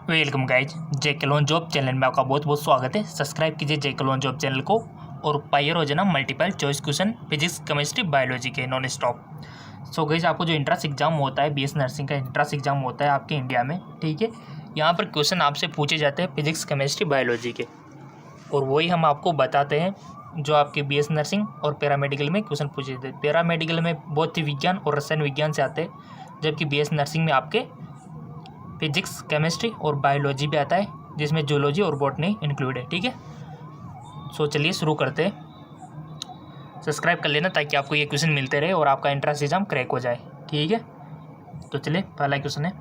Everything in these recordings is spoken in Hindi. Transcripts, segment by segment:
वेलकम गाइज, जेके लोन जॉब चैनल में आपका बहुत बहुत स्वागत है। सब्सक्राइब कीजिए जेके लोन जॉब चैनल को और पाइए रोजाना multiple choice question physics chemistry biology के नॉन स्टॉप। सो गाइज, आपको जो इंट्रांस एग्जाम होता है, बीएस नर्सिंग का इंट्रांस एग्जाम होता है आपके इंडिया में, ठीक है। यहाँ पर क्वेश्चन आपसे पूछे जाते हैं फिजिक्स केमिस्ट्री बायोलॉजी के, और वही हम आपको बताते हैं जो आपके बीएस नर्सिंग और पैरामेडिकल में क्वेश्चन पूछे जाते हैं। पैरामेडिकल में भौतिक विज्ञान और रसायन विज्ञान से आते हैं, जबकि बीएस नर्सिंग में आपके फिजिक्स केमिस्ट्री और बायोलॉजी भी आता है, जिसमें जूलॉजी और बॉटनी इंक्लूड है, ठीक है। सो चलिए शुरू करते हैं। सब्सक्राइब कर लेना ताकि आपको ये क्वेश्चन मिलते रहे और आपका एंट्रेंस एग्जाम क्रैक हो जाए, ठीक है। तो चलिए, पहला क्वेश्चन है,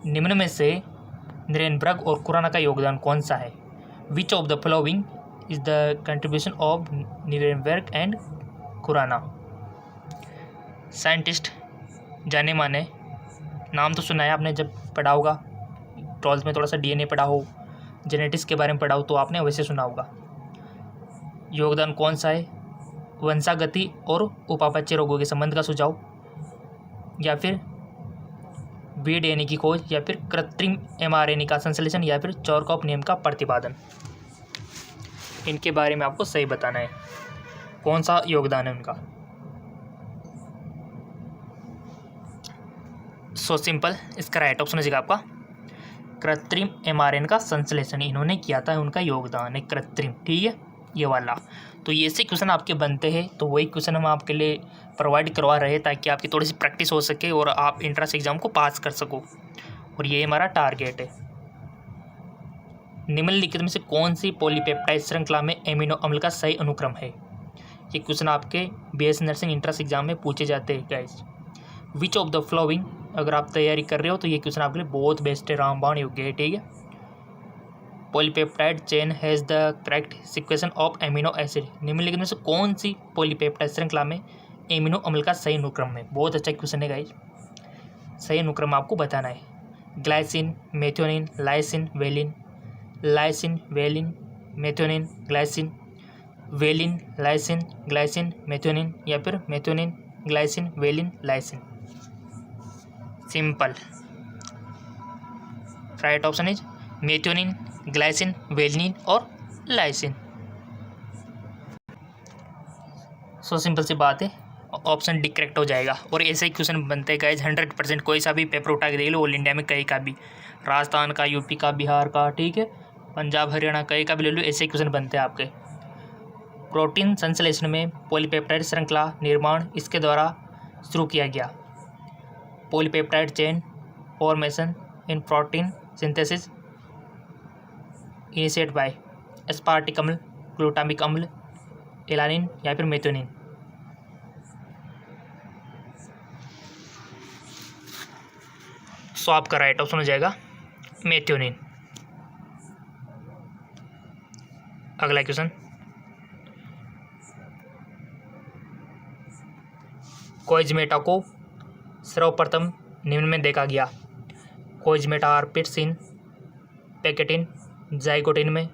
निम्न में से नीरेनबर्ग और खुराना का योगदान कौन सा है? Which of the following is the contribution of Nirenberg and Khorana? Scientist, जाने माने, नाम तो सुना है आपने जब पढ़ा होगा, 12th में थोड़ा सा डीएनए पढ़ा हो, जेनेटिक्स के बारे में पढ़ा हो तो आपने वैसे सुना होगा। योगदान कौन सा है? वंशागति और उपापचय रोगों के संबंध का सुझाव, या फिर डीएनए की खोज, या फिर कृत्रिम एमआरएनए का संश्लेषण, या फिर चौरकॉफ नियम का प्रतिपादन। इनके बारे में आपको सही बताना है, कौन सा योगदान है उनका। सो सिंपल, इसका राइट ऑप्शन हो जाएगा आपका कृत्रिम एमआरएनए का संश्लेषण। इन्होंने किया था, उनका योगदान है कृत्रिम, ठीक है, ये वाला। तो ये से क्वेश्चन आपके बनते हैं, तो वही क्वेश्चन हम आपके लिए प्रोवाइड करवा रहे हैं ताकि आपकी थोड़ी सी प्रैक्टिस हो सके और आप एंट्रेंस एग्जाम को पास कर सको, और ये हमारा टारगेट है। निम्नलिखित में से कौन सी पॉलीपेप्टाइड श्रृंखला में एमिनो अम्ल का सही अनुक्रम है? ये क्वेश्चन आपके बीएस नर्सिंग एंट्रेंस एग्जाम में पूछे जाते हैं guys. Which of the flowing, अगर आप तैयारी कर रहे हो तो ये क्वेश्चन आपके लिए बहुत बेस्ट है, रामबाण योग्य है, ठीक है। Polypeptide chain has the correct sequence of amino acid. निम्नलिखित में से कौन सी पॉलीपेप्टाइड श्रृंखला में एमिनो अम्ल का सही अनुक्रम है? बहुत अच्छा क्वेश्चन है गाइस, सही अनुक्रम आपको बताना है। Glycine, methionine, lysine, valine, lysine, valine, methionine, glycine, valine, lysine, glycine, methionine, या फिर methionine, glycine, valine, lysine. Simple, right option is methionine, glycine, valine और लाइसिन। सो सिंपल सी बात है, ऑप्शन डी करेक्ट हो जाएगा। और ऐसे ही क्वेश्चन बनते हैं गाइज 100%। कोई सा भी पेपर उठा के देख लो, ऑल इंडिया में कहीं का भी, राजस्थान का, यूपी का, बिहार का, ठीक है, पंजाब हरियाणा, कहीं का भी ले लो, ऐसे ही क्वेश्चन बनते हैं आपके। प्रोटीन संश्लेषण में पॉलीपेप्टाइड श्रृंखला निर्माण इसके द्वारा शुरू किया गया। पॉलीपेप्टाइड चेन फॉर्मेशन इन protein synthesis initiate bye aspartic अम्ल, ग्लूटामिक अम्ल, एलानिन, या फिर मेथियोनिन। सो आपका राइट ऑप्शन हो जाएगा मेथियोनिन। अगला क्वेश्चन, कोइजमेटा को सर्वप्रथम निम्न में देखा गया। कोइजमेटा आर पिट्स इन पैकेटिन, जाइगोटिन में,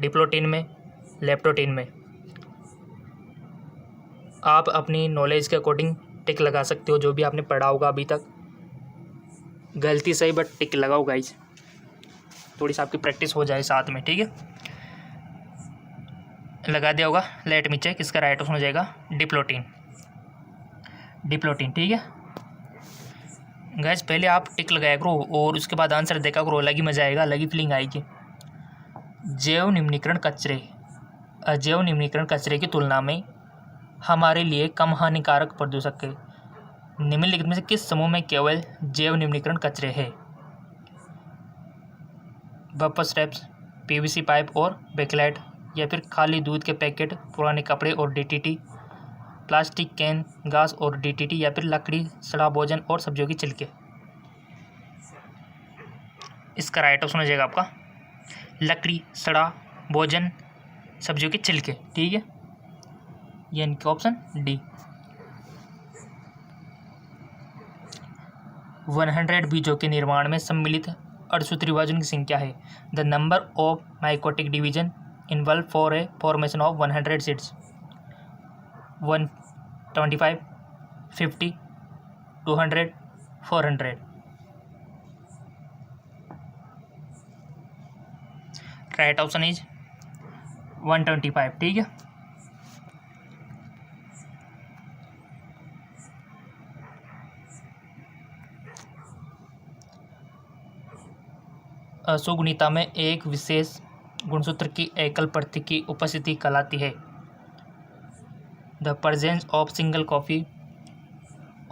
डिप्लोटिन में, लेप्टोटिन में। आप अपनी नॉलेज के अकॉर्डिंग टिक लगा सकते हो, जो भी आपने पढ़ा होगा अभी तक, गलती सही बट टिक लगाओ गाइज, थोड़ी सी आपकी प्रैक्टिस हो जाए साथ में, ठीक है। लगा दिया होगा, लेट मी चेक, इसका राइट ऑप्शन हो जाएगा डिप्लोटिन। डिप्लोटिन, ठीक है गाइज। पहले आप टिक लगाया करो और उसके बाद आंसर देखा करो, अलग ही मजा आएगा, अलग ही फीलिंग आएगी। जैव निम्नीकरण कचरे अजैव निम्नीकरण कचरे की तुलना में हमारे लिए कम हानिकारक प्रदूषक है। निम्नलिखित में से किस समूह में केवल जैव निम्नीकरण कचरे हैं? बफर स्ट्रैप्स, पीवीसी पाइप और बैकलाइट, या फिर खाली दूध के पैकेट, पुराने कपड़े और डीटीटी, प्लास्टिक कैन, घास और डीटीटी, या फिर लकड़ी, सड़ा भोजन और सब्जियों की छिलके। इसका राइट ऑप्शन हो जाएगा आपका लकड़ी, सड़ा भोजन, सब्जियों के छिलके, ठीक है, ये इनका ऑप्शन डी। 100 बीजों के निर्माण में सम्मिलित अड़सूत्री रिवाजन की संख्या है। The number of mycotic division involve for a formation of 100 seeds. 125, 50, 200, 400। Right option is 125। ठीक है, सुगुणिता में एक विशेष गुणसूत्र की एकल प्रति की उपस्थिति कहलाती है। The presence of single copy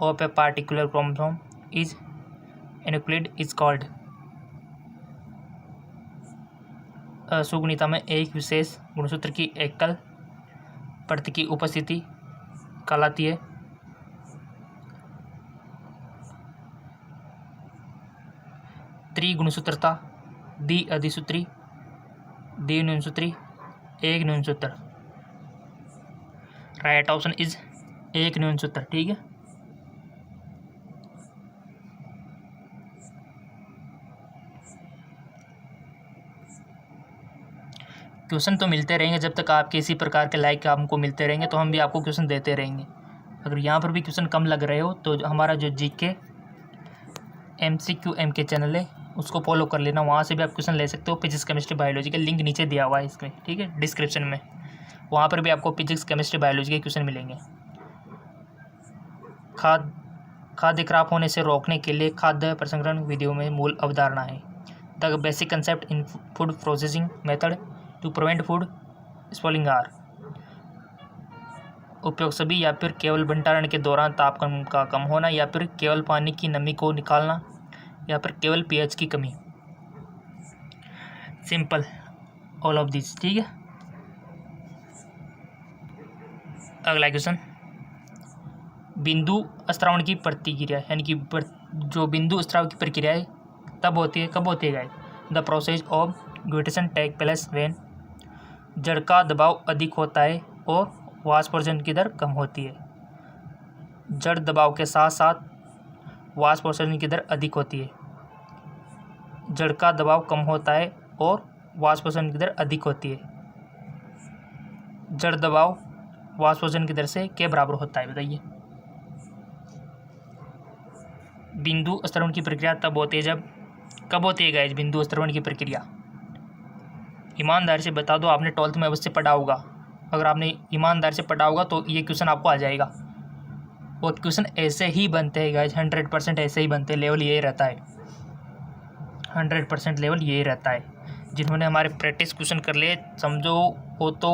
of a particular chromosome is nuclide is called. सुगुणिता में एक विशेष गुणसूत्र की एकल प्रति की उपस्थिति कहलाती है। त्रिगुणसूत्रता, द्वि अधिसूत्री, द्विन्यूनसूत्री, एक न्यूनसूत्र। राइट ऑप्शन इज एक न्यूनसूत्र। ठीक है, क्वेश्चन तो मिलते रहेंगे जब तक आपके इसी प्रकार के लाइक हमको मिलते रहेंगे तो हम भी आपको क्वेश्चन देते रहेंगे। अगर यहाँ पर भी क्वेश्चन कम लग रहे हो तो हमारा जो जीके MCQ MK चैनल है उसको फॉलो कर लेना, वहाँ से भी आप क्वेश्चन ले सकते हो। फिजिक्स केमिस्ट्री बायोलॉजी का लिंक नीचे दिया हुआ है इसमें, ठीक है, डिस्क्रिप्शन में। वहाँ पर भी आपको फिजिक्स केमिस्ट्री बायोलॉजी के क्वेश्चन मिलेंगे। खाद्य खराब होने से रोकने के लिए खाद्य प्रसंस्करण विधियों में मूल अवधारणा है। The basic concept in food processing method to prevent food spoiling are. उपयोग सभी या फिर केवल भंडारण के दौरान तापमान का कम होना, या फिर केवल पानी की नमी को निकालना, या फिर केवल pH की कमी। Simple all of this. ठीक है, अगला क्वेश्चन, बिंदु स्त्रावण की प्रतिक्रिया यानी कि जो बिंदु स्त्राव की प्रक्रिया है तब होती है, कब होती है guys? The process of guttation take place when जड़ का दबाव अधिक होता है और वाष्पोत्सर्जन की दर कम होती है। जड़ दबाव के साथ साथ वाष्पोत्सर्जन की दर अधिक होती है। जड़ का दबाव कम होता है और वाष्पोत्सर्जन की दर अधिक होती है। जड़ दबाव वाष्पोत्सर्जन की दर से के बराबर होता है, बताइए। बिंदु स्त्रावण की प्रक्रिया तब होती है जब, कब होती है गाइस बिंदु स्त्रावण की प्रक्रिया? ईमानदारी से बता दो, आपने 12th में अवश्य पढ़ा होगा। अगर आपने ईमानदारी से पढ़ा होगा तो ये क्वेश्चन आपको आ जाएगा। और क्वेश्चन ऐसे ही बनते हैं गाइस, 100% ऐसे ही बनते हैं। लेवल यही रहता है, 100% लेवल यही रहता है। जिन्होंने हमारे प्रैक्टिस क्वेश्चन कर लिए समझो वो तो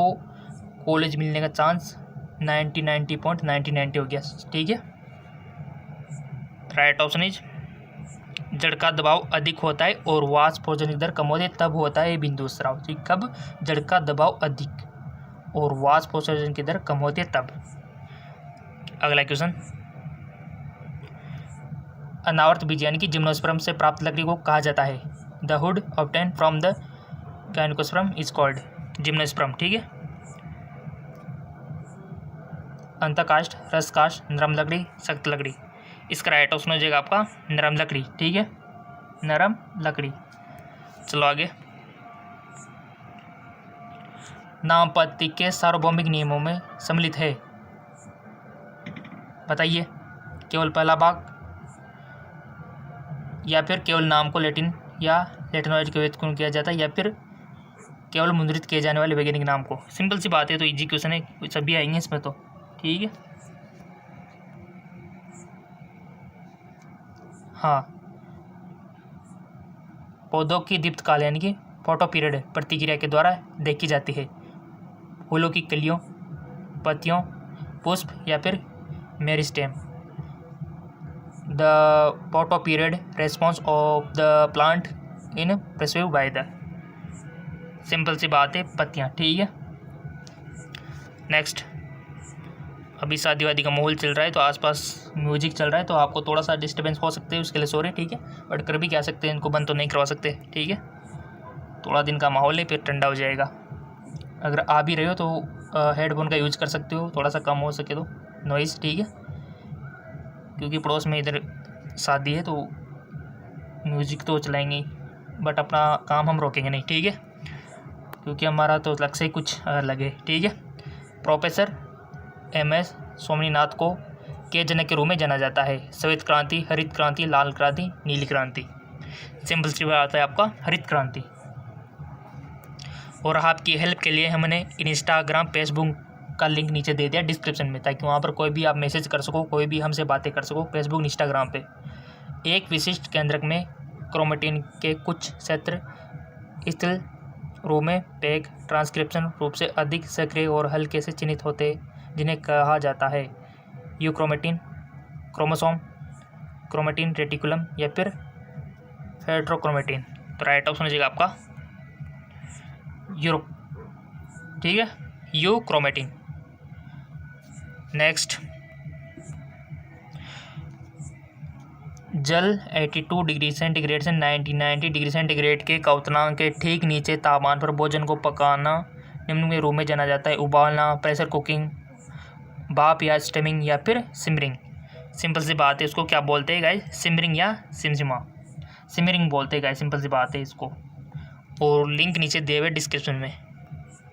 कॉलेज मिलने का चांस 90 हो गया। ठीक है, राइट ऑप्शन इज जड़ का दबाव अधिक होता है और वाष्पोत्सर्जन की दर कम होती है तब होता है बिंदु स्त्राव। ठीक, कब? जड़ का दबाव अधिक और वाष्पोत्सर्जन की दर कम होती है तब। अगला क्वेश्चन, अनावर्त बीज यानी कि जिम्नोस्पर्म से प्राप्त लकड़ी को कहा जाता है? The wood obtain from the gymnosperm is called gymnosperm. ठीक है, अंतःकाष्ठ, रसकाष्ठ, नरम लकड़ी, सख्त लकड़ी। इसका राइट ऑप्शन हो जाएगा आपका नरम लकड़ी। ठीक है, नरम लकड़ी। चलो आगे, नामपत्ति के सार्वभौमिक नियमों में सम्मिलित है, बताइए। केवल पहला भाग, या फिर केवल नाम को लैटिन या लैटिनोइड के व्युत्पन्न किया जाता है, या फिर केवल मुद्रित किए जाने वाले वैज्ञानिक नाम को। सिंपल सी बात है, तो इजी क्वेश्चन है, सभी आएंगे इसमें तो। ठीक है, हाँ, पौधों की दीप्तकाल यानी कि फोटो पीरियड प्रतिक्रिया के द्वारा देखी जाती है। फूलों की कलियों, पत्तियों, पुष्प या फिर meristem. The photoperiod response of the plant in perceived by the. Simple सी बात है, पत्तियाँ। ठीक है, नेक्स्ट, अभी शादी वादी का माहौल चल रहा है तो आसपास म्यूजिक चल रहा है तो आपको थोड़ा सा डिस्टर्बेंस हो सकते हैं, उसके लिए सॉरी। ठीक है, बट कर भी क्या सकते हैं, इनको बंद तो नहीं करवा सकते। ठीक है, थोड़ा दिन का माहौल है, फिर ठंडा हो जाएगा। अगर आ भी रहे हो तो हेडफोन का यूज कर सकते हो, थोड़ा सा कम हो सके तो नॉइज़। ठीक है, क्योंकि पड़ोस में इधर शादी है तो म्यूजिक तो चलाएंगे ही, बट अपना काम हम रोकेंगे नहीं। ठीक है, क्योंकि हमारा तो लक्ष्य ही कुछ अलग है। ठीक है, प्रोफेसर MS स्वामीनाथ को के जनक के रूप में जाना जाता है? श्वेत क्रांति, हरित क्रांति, लाल क्रांति, नीली क्रांति। सिंपल सी बात है आपका हरित क्रांति। और आपकी हेल्प के लिए हमने इंस्टाग्राम फेसबुक का लिंक नीचे दे दिया डिस्क्रिप्शन में, ताकि वहाँ पर कोई भी आप मैसेज कर सको, कोई भी हमसे बातें कर सको फेसबुक इंस्टाग्राम पे। एक विशिष्ट केंद्रक में क्रोमेटिन के कुछ क्षेत्र स्थिर रूप में पैक ट्रांसक्रिप्शन रूप से अधिक सक्रिय और हल्के से चिन्हित होते, जिन्हें कहा जाता है यूक्रोमेटिन, क्रोमोसोम, क्रोमेटिन रेटिकुलम या फिर हेट्रोक्रोमेटिन। तो राइट ऑप्शन हो जाएगा आपका यूरो, ठीक है, यूक्रोमेटिन। नेक्स्ट, जल 82 डिग्री सेंटीग्रेड से 90 डिग्री सेंटीग्रेड के क्वथनांक के ठीक नीचे तापमान पर भोजन को पकाना निम्न के रूप में जाना जाता है: उबालना, प्रेशर कुकिंग, भाप या स्टीमिंग या फिर सिमरिंग। सिंपल सी बात है, इसको क्या बोलते हैं गाइस? सिमरिंग या सिमसिमा, सिमरिंग बोलते हैं गाइस, सिंपल सी बात है इसको। और लिंक नीचे दिए हुए डिस्क्रिप्शन में।